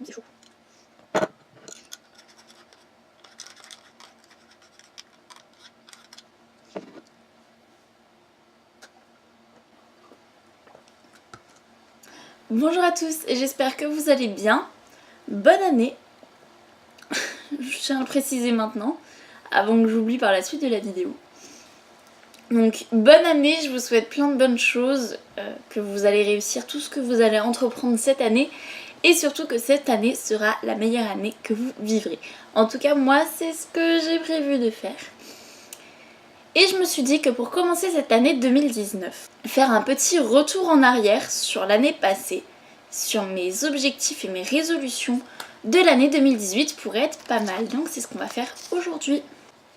C'est chaud. Bonjour à tous et j'espère que vous allez bien. Bonne année. Je tiens à le préciser maintenant, avant que j'oublie par la suite de la vidéo. Donc bonne année, je vous souhaite plein de bonnes choses, que vous allez réussir tout ce que vous allez entreprendre cette année et surtout que cette année sera la meilleure année que vous vivrez. En tout cas moi c'est ce que j'ai prévu de faire. Et je me suis dit que pour commencer cette année 2019, faire un petit retour en arrière sur l'année passée, sur mes objectifs et mes résolutions de l'année 2018 pourrait être pas mal. Donc c'est ce qu'on va faire aujourd'hui.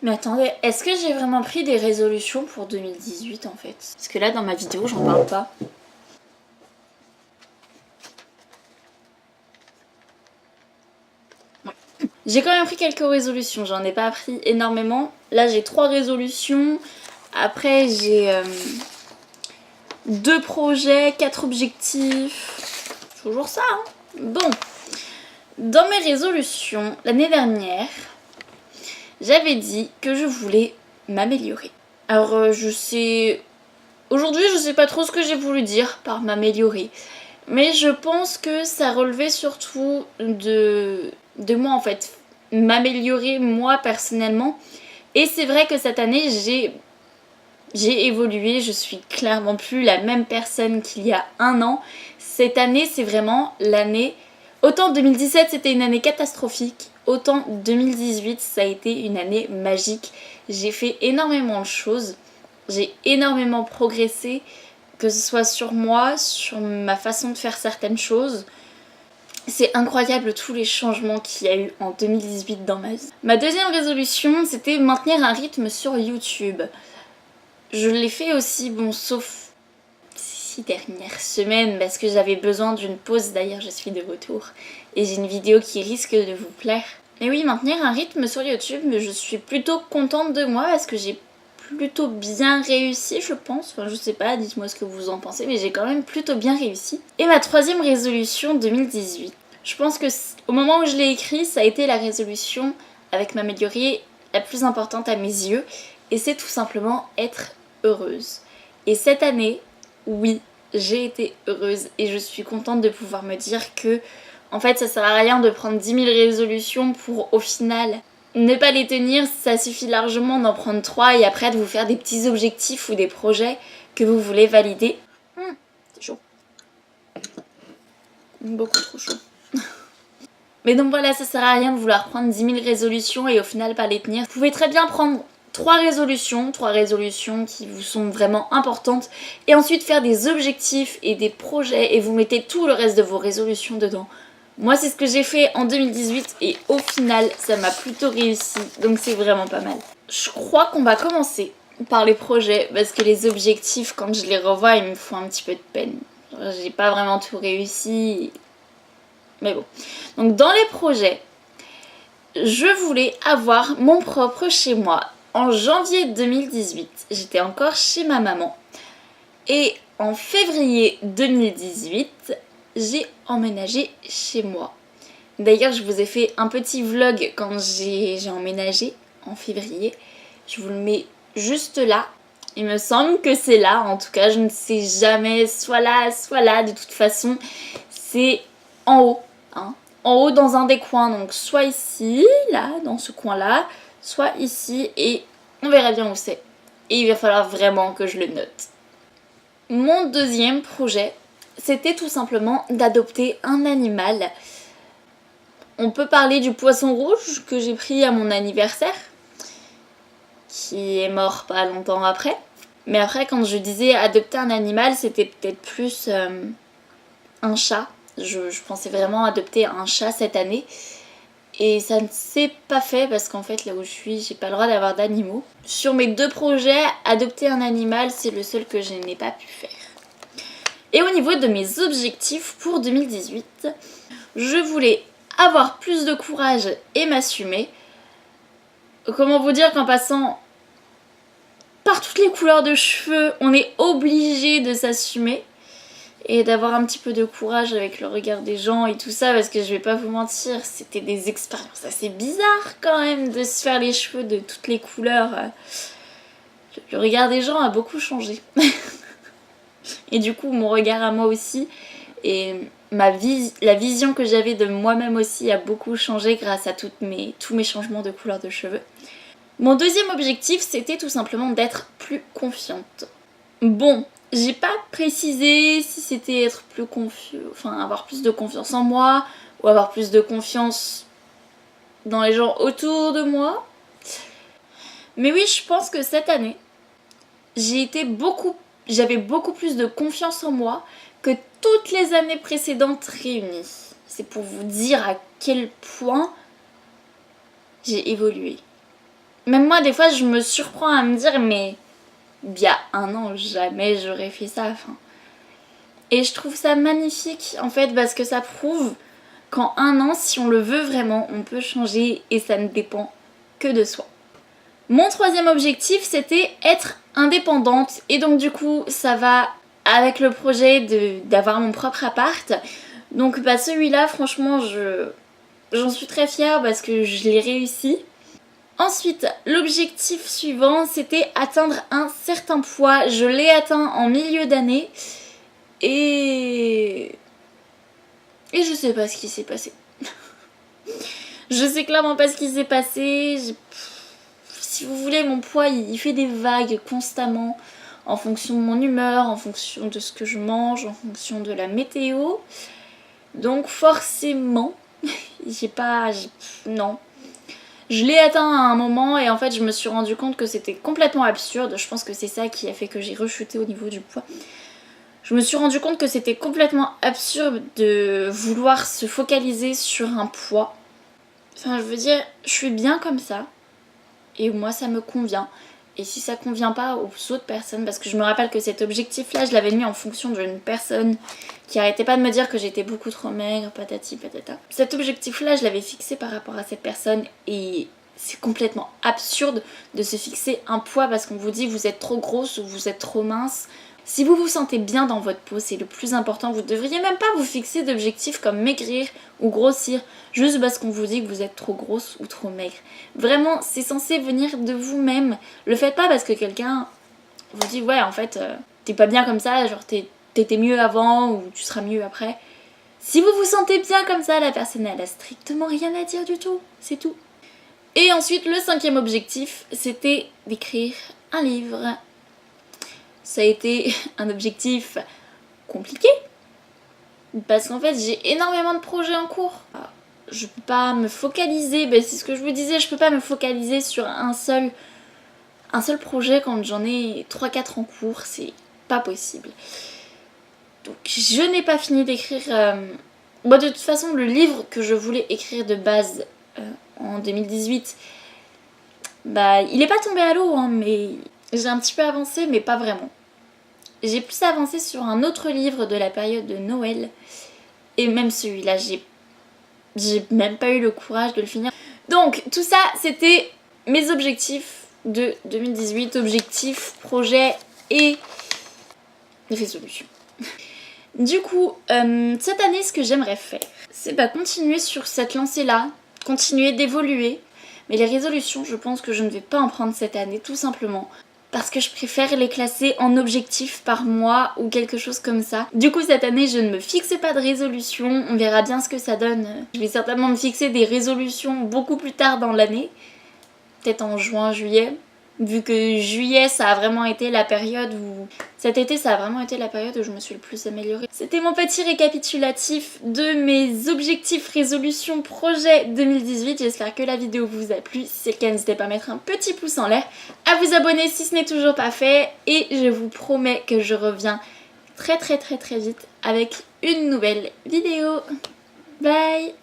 Mais attendez, est-ce que j'ai vraiment pris des résolutions pour 2018 en fait? Parce que là dans ma vidéo j'en parle pas. J'ai quand même pris quelques résolutions, j'en ai pas pris énormément. Là j'ai 3 résolutions, après j'ai 2 projets, 4 objectifs, toujours ça hein. Bon, dans mes résolutions, l'année dernière, j'avais dit que je voulais m'améliorer. Alors aujourd'hui je sais pas trop ce que j'ai voulu dire par m'améliorer. Mais je pense que ça relevait surtout de moi en fait, m'améliorer moi personnellement. Et c'est vrai que cette année j'ai évolué, je suis clairement plus la même personne qu'il y a un an. Cette année c'est vraiment l'année, autant 2017 c'était une année catastrophique, autant 2018 ça a été une année magique. J'ai fait énormément de choses, j'ai énormément progressé. Que ce soit sur moi, sur ma façon de faire certaines choses. C'est incroyable tous les changements qu'il y a eu en 2018 dans ma vie. Ma deuxième résolution, c'était maintenir un rythme sur YouTube. Je l'ai fait aussi, bon, sauf ces 6 dernières semaines, parce que j'avais besoin d'une pause. D'ailleurs, je suis de retour et j'ai une vidéo qui risque de vous plaire. Et oui, maintenir un rythme sur YouTube, mais je suis plutôt contente de moi parce que j'ai plutôt bien réussi je pense, enfin je sais pas, dites-moi ce que vous en pensez, mais j'ai quand même plutôt bien réussi. Et ma troisième résolution 2018, je pense que au moment où je l'ai écrit, ça a été la résolution avec m'améliorer la plus importante à mes yeux, et c'est tout simplement être heureuse. Et cette année, oui, j'ai été heureuse et je suis contente de pouvoir me dire que en fait ça sert à rien de prendre 10 000 résolutions pour au final ne pas les tenir. Ça suffit largement d'en prendre 3 et après de vous faire des petits objectifs ou des projets que vous voulez valider. C'est chaud. Beaucoup trop chaud. Mais donc voilà, ça sert à rien de vouloir prendre 10 000 résolutions et au final pas les tenir. Vous pouvez très bien prendre 3 résolutions qui vous sont vraiment importantes et ensuite faire des objectifs et des projets et vous mettez tout le reste de vos résolutions dedans. Moi c'est ce que j'ai fait en 2018 et au final ça m'a plutôt réussi, donc c'est vraiment pas mal. Je crois qu'on va commencer par les projets parce que les objectifs quand je les revois ils me font un petit peu de peine. J'ai pas vraiment tout réussi, mais bon. Donc dans les projets, je voulais avoir mon propre chez moi. En janvier 2018, j'étais encore chez ma maman et en février 2018, j'ai emménagé chez moi. D'ailleurs, je vous ai fait un petit vlog quand j'ai emménagé en février. Je vous le mets juste là. Il me semble que c'est là, en tout cas, je ne sais jamais, soit là, de toute façon, c'est en haut, hein. En haut dans un des coins, donc soit ici, là, dans ce coin-là, soit ici, et on verra bien où c'est. Et il va falloir vraiment que je le note. Mon deuxième projet, c'était tout simplement d'adopter un animal. On peut parler du poisson rouge que j'ai pris à mon anniversaire, qui est mort pas longtemps après. Mais après, quand je disais adopter un animal, c'était peut-être plus un chat. Je pensais vraiment adopter un chat cette année. Et ça ne s'est pas fait parce qu'en fait, là où je suis, j'ai pas le droit d'avoir d'animaux. Sur mes 2 projets, adopter un animal, c'est le seul que je n'ai pas pu faire. Et au niveau de mes objectifs pour 2018, je voulais avoir plus de courage et m'assumer. Comment vous dire qu'en passant par toutes les couleurs de cheveux, on est obligé de s'assumer. et d'avoir un petit peu de courage avec le regard des gens et tout ça, parce que je vais pas vous mentir, c'était des expériences assez bizarres quand même de se faire les cheveux de toutes les couleurs. Le regard des gens a beaucoup changé. Et du coup mon regard à moi aussi, et la vision que j'avais de moi-même aussi a beaucoup changé grâce à tous mes changements de couleur de cheveux. Mon deuxième objectif, c'était tout simplement d'être plus confiante. Bon, j'ai pas précisé si c'était être plus avoir plus de confiance en moi ou avoir plus de confiance dans les gens autour de moi. Mais oui, je pense que cette année, j'avais beaucoup plus de confiance en moi que toutes les années précédentes réunies. C'est pour vous dire à quel point j'ai évolué. Même moi, des fois, je me surprends à me dire, mais il y a 1 an, jamais j'aurais fait ça. Et je trouve ça magnifique, en fait, parce que ça prouve qu'en 1 an, si on le veut vraiment, on peut changer et ça ne dépend que de soi. Mon troisième objectif, c'était être indépendante. Et donc, du coup, ça va avec le projet d'avoir mon propre appart. Donc, celui-là, franchement, j'en suis très fière parce que je l'ai réussi. Ensuite, l'objectif suivant, c'était atteindre un certain poids. Je l'ai atteint en milieu d'année. Et je sais pas ce qui s'est passé. Je sais clairement pas ce qui s'est passé. Si vous voulez, mon poids, il fait des vagues constamment en fonction de mon humeur, en fonction de ce que je mange, en fonction de la météo. Donc forcément, non. Je l'ai atteint à un moment et en fait je me suis rendu compte que c'était complètement absurde. Je pense que c'est ça qui a fait que j'ai rechuté au niveau du poids. Je me suis rendu compte que c'était complètement absurde de vouloir se focaliser sur un poids. Enfin, je veux dire, je suis bien comme ça. Et moi, ça me convient. Et si ça convient pas aux autres personnes, parce que je me rappelle que cet objectif-là, je l'avais mis en fonction d'une personne qui arrêtait pas de me dire que j'étais beaucoup trop maigre, patati patata. Cet objectif-là, je l'avais fixé par rapport à cette personne et c'est complètement absurde de se fixer un poids parce qu'on vous dit vous êtes trop grosse ou vous êtes trop mince. Si vous vous sentez bien dans votre peau, c'est le plus important. Vous devriez même pas vous fixer d'objectifs comme maigrir ou grossir, juste parce qu'on vous dit que vous êtes trop grosse ou trop maigre. Vraiment, c'est censé venir de vous-même. Le faites pas parce que quelqu'un vous dit ouais en fait t'es pas bien comme ça, genre t'étais mieux avant ou tu seras mieux après. Si vous vous sentez bien comme ça, la personne elle a strictement rien à dire du tout, c'est tout. Et ensuite le 5e objectif, c'était d'écrire un livre. Ça a été un objectif compliqué parce qu'en fait j'ai énormément de projets en cours. Je peux pas me focaliser, c'est ce que je vous disais, je peux pas me focaliser sur un seul projet quand j'en ai 3-4 en cours, c'est pas possible. Donc je n'ai pas fini d'écrire. De toute façon le livre que je voulais écrire de base en 2018, il est pas tombé à l'eau mais j'ai un petit peu avancé mais pas vraiment. J'ai plus avancé sur un autre livre de la période de Noël. Et même celui-là, j'ai même pas eu le courage de le finir. Donc tout ça, c'était mes objectifs de 2018. Objectifs, projets et résolutions. Du coup, cette année, ce que j'aimerais faire, c'est continuer sur cette lancée-là. Continuer d'évoluer. Mais les résolutions, je pense que je ne vais pas en prendre cette année, tout simplement. Parce que je préfère les classer en objectifs par mois ou quelque chose comme ça. Du coup cette année je ne me fixe pas de résolution, on verra bien ce que ça donne. Je vais certainement me fixer des résolutions beaucoup plus tard dans l'année. Peut-être en juin, juillet. Vu que juillet ça a vraiment été la période où... Cet été ça a vraiment été la période où je me suis le plus améliorée. C'était mon petit récapitulatif de mes objectifs, résolutions, projets 2018. J'espère que la vidéo vous a plu. Si c'est le cas, n'hésitez pas à mettre un petit pouce en l'air, à vous abonner si ce n'est toujours pas fait. Et je vous promets que je reviens très vite avec une nouvelle vidéo. Bye!